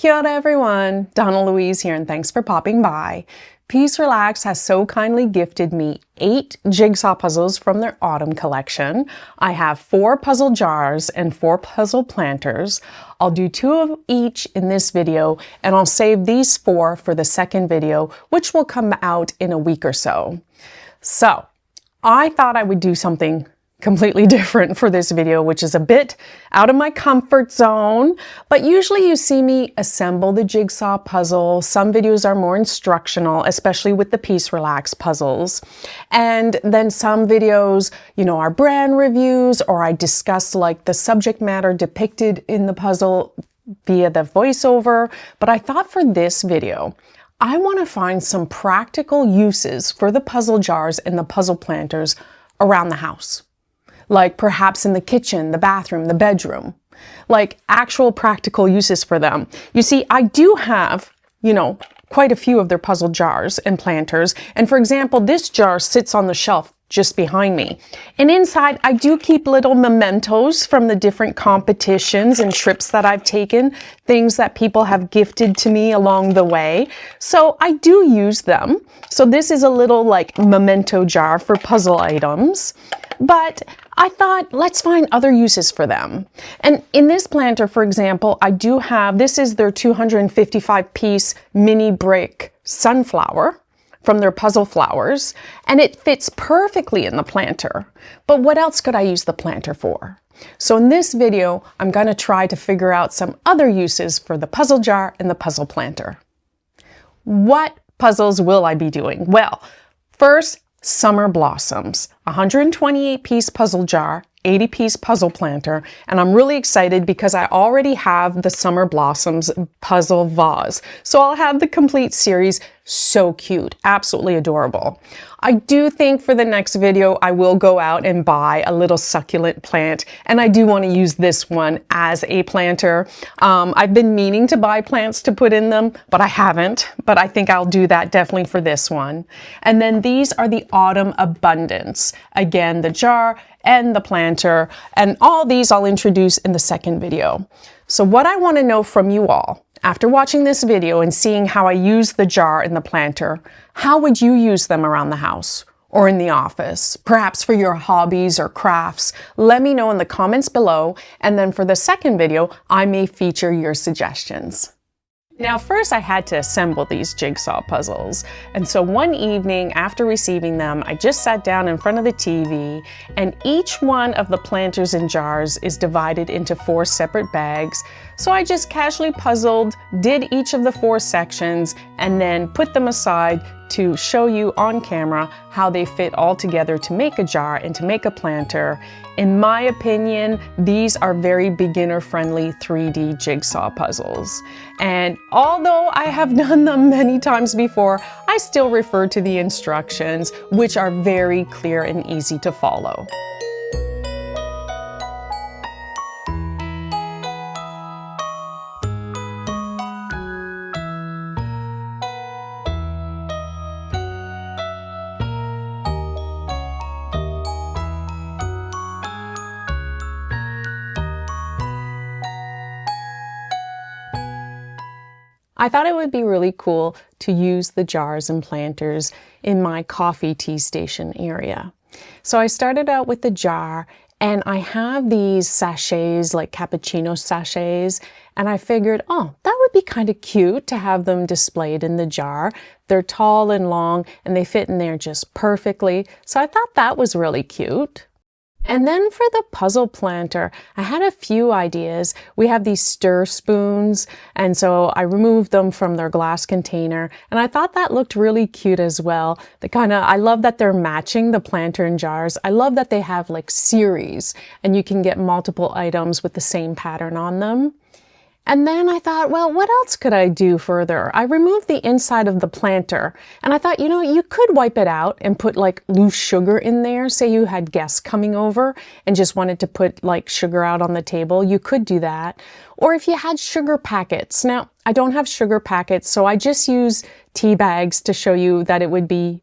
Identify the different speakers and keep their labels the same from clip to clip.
Speaker 1: Kia ora everyone, Donnalouise here and thanks for popping by. PieceRelax has so kindly gifted me 8 jigsaw puzzles from their autumn collection. I have 4 puzzle jars and 4 puzzle planters. I'll do 2 of each in this video and I'll save these 4 for the second video, which will come out in a week or so. So I thought I would do something completely different for this video, which is a bit out of my comfort zone, but usually you see me assemble the jigsaw puzzle. Some videos are more instructional, especially with the PieceRelax puzzles. And then some videos, are brand reviews, or I discuss like the subject matter depicted in the puzzle via the voiceover. But I thought for this video, I want to find some practical uses for the puzzle jars and the puzzle planters around the house. Like perhaps in the kitchen, the bathroom, the bedroom, like actual practical uses for them. You see, I do have, quite a few of their puzzle jars and planters. And for example, this jar sits on the shelf just behind me. And inside, I do keep little mementos from the different competitions and trips that I've taken, things that people have gifted to me along the way. So I do use them. So this is a little like memento jar for puzzle items. But I thought, let's find other uses for them. And in this planter, for example, I do have, this is their 255-piece mini brick sunflower from their puzzle flowers, and it fits perfectly in the planter. But what else could I use the planter for? So in this video, I'm going to try to figure out some other uses for the puzzle jar and the puzzle planter. What puzzles will I be doing? Well, first, Summer Blossoms, 128-piece puzzle jar, 80-piece puzzle planter, and I'm really excited because I already have the Summer Blossoms puzzle vase. So I'll have the complete series. So cute, absolutely adorable. I do think for the next video, I will go out and buy a little succulent plant, and I do want to use this one as a planter. I've been meaning to buy plants to put in them, but I haven't, but I think I'll do that definitely for this one. And then these are the Autumn Abundance. Again, the jar and the planter, and all these I'll introduce in the second video. So what I want to know from you all, after watching this video and seeing how I use the jar and the planter, how would you use them around the house or in the office, perhaps for your hobbies or crafts? Let me know in the comments below, and then for the second video, I may feature your suggestions. Now, first I had to assemble these jigsaw puzzles. And so one evening after receiving them, I just sat down in front of the TV, and each one of the planters and jars is divided into 4 separate bags. So I just casually puzzled, did each of the 4 sections, and then put them aside to show you on camera how they fit all together to make a jar and to make a planter. In my opinion, these are very beginner-friendly 3D jigsaw puzzles. And although I have done them many times before, I still refer to the instructions, which are very clear and easy to follow. I thought it would be really cool to use the jars and planters in my coffee tea station area. So I started out with the jar, and I have these sachets, like cappuccino sachets, and I figured, oh, that would be kind of cute to have them displayed in the jar. They're tall and long, and they fit in there just perfectly. So I thought that was really cute. And then for the puzzle planter, I had a few ideas. We have these stir spoons, and so I removed them from their glass container, and I thought that looked really cute as well. I love that they're matching the planter and jars. I love that they have like series, and you can get multiple items with the same pattern on them. And then I thought, well, what else could I do further? I removed the inside of the planter, and I thought, you could wipe it out and put like loose sugar in there. Say you had guests coming over and just wanted to put like sugar out on the table, you could do that. Or if you had sugar packets. Now, I don't have sugar packets, so I just use tea bags to show you that it would be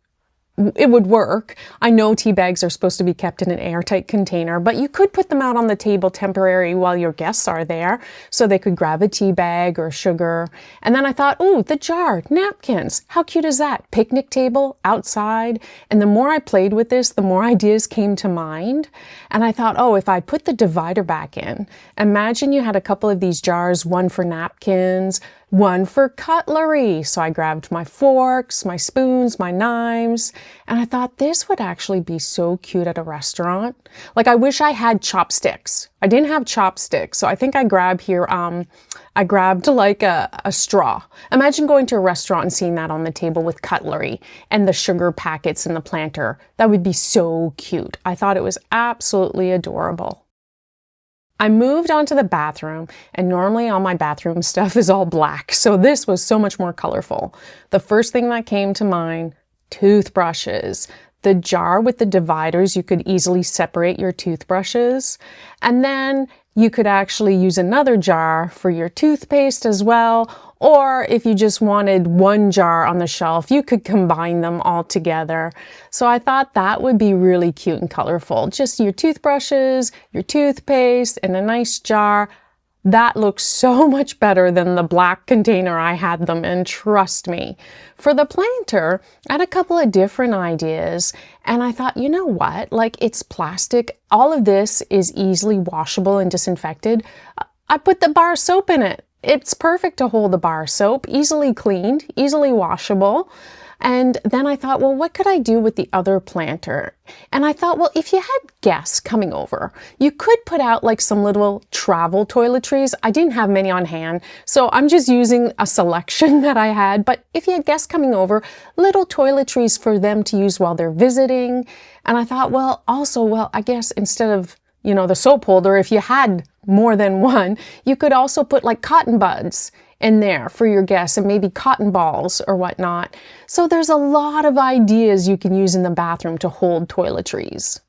Speaker 1: it would work. I know tea bags are supposed to be kept in an airtight container, but you could put them out on the table temporary while your guests are there so they could grab a tea bag or sugar. And then I thought, oh, the jar, napkins. How cute is that? Picnic table outside. And the more I played with this, the more ideas came to mind. And I thought, oh, if I put the divider back in, imagine you had a couple of these jars, one for napkins, one for cutlery. So I grabbed my forks, my spoons, my knives, and I thought this would actually be so cute at a restaurant. Like, I wish I had chopsticks. I didn't have chopsticks, so I think I grabbed here, I grabbed like a straw. Imagine going to a restaurant and seeing that on the table with cutlery and the sugar packets in the planter. That would be so cute. I thought it was absolutely adorable. I moved on to the bathroom, and normally all my bathroom stuff is all black, so this was so much more colorful. The first thing that came to mind, toothbrushes. The jar with the dividers, you could easily separate your toothbrushes. And then you could actually use another jar for your toothpaste as well. Or if you just wanted one jar on the shelf, you could combine them all together. So I thought that would be really cute and colorful. Just your toothbrushes, your toothpaste, and a nice jar. That looks so much better than the black container I had them in, trust me. For the planter, I had a couple of different ideas, and I thought, you know what, like, it's plastic. All of this is easily washable and disinfected. I put the bar soap in it. It's perfect to hold the bar soap, easily cleaned, easily washable. And then I thought, well, what could I do with the other planter? And I thought, well, if you had guests coming over, you could put out like some little travel toiletries. I didn't have many on hand, so I'm just using a selection that I had. But if you had guests coming over, little toiletries for them to use while they're visiting. And I thought, well, also, well, I guess instead of, you know, the soap holder, if you had more than one, you could also put like cotton buds in there for your guests and maybe cotton balls or whatnot. So there's a lot of ideas you can use in the bathroom to hold toiletries.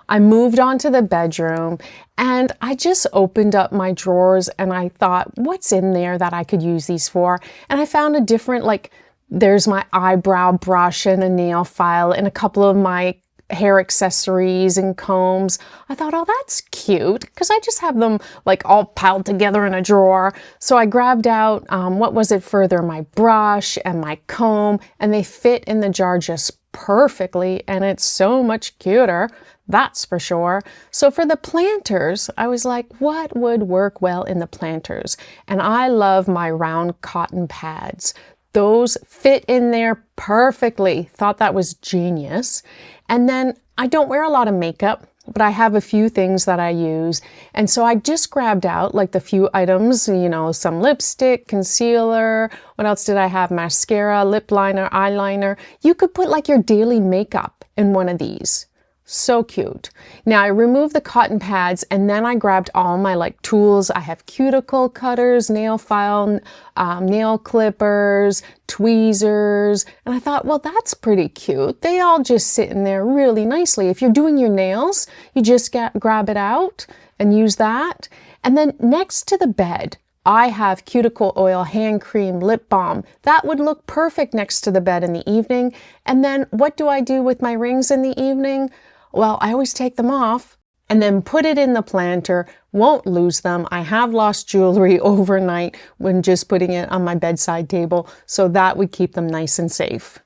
Speaker 1: I moved on to the bedroom and I just opened up my drawers and I thought, what's in there that I could use these for? And I found a different, like, there's my eyebrow brush and a nail file and a couple of my hair accessories and combs. I thought, oh, that's cute, because I just have them like all piled together in a drawer. So I grabbed out, what was it further, my brush and my comb, and they fit in the jar just perfectly, and it's so much cuter, that's for sure. So for the planters, I was like, what would work well in the planters? And I love my round cotton pads. Those fit in there perfectly. Thought that was genius. And then I don't wear a lot of makeup, but I have a few things that I use. And so I just grabbed out like the few items, you know, some lipstick, concealer. What else did I have? Mascara, lip liner, eyeliner. You could put like your daily makeup in one of these. So cute. Now I removed the cotton pads and then I grabbed all my like tools. I have cuticle cutters, nail file, nail clippers, tweezers. And I thought, well, that's pretty cute. They all just sit in there really nicely. If you're doing your nails, you just grab it out and use that. And then next to the bed, I have cuticle oil, hand cream, lip balm. That would look perfect next to the bed in the evening. And then what do I do with my rings in the evening? Well, I always take them off and then put it in the planter. Won't lose them. I have lost jewelry overnight when just putting it on my bedside table, so that would keep them nice and safe.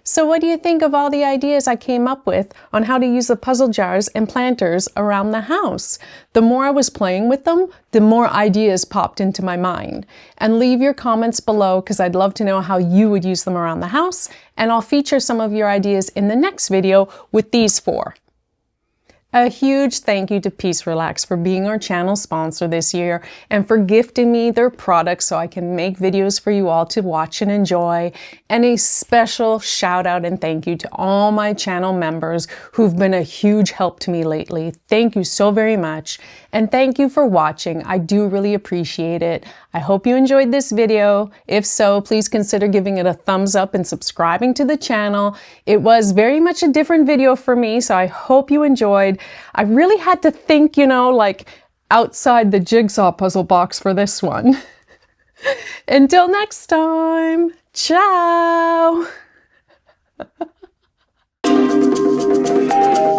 Speaker 1: So what do you think of all the ideas I came up with on how to use the puzzle jars and planters around the house? The more I was playing with them, the more ideas popped into my mind. And leave your comments below because I'd love to know how you would use them around the house, and I'll feature some of your ideas in the next video with these 4. A huge thank you to PieceRelax for being our channel sponsor this year and for gifting me their products so I can make videos for you all to watch and enjoy. And a special shout out and thank you to all my channel members who've been a huge help to me lately. Thank you so very much. And thank you for watching. I do really appreciate it. I hope you enjoyed this video. If so, please consider giving it a thumbs up and subscribing to the channel. It was very much a different video for me, so I hope you enjoyed. I really had to think, you know, like outside the jigsaw puzzle box for this one. Until next time, ciao! Bye!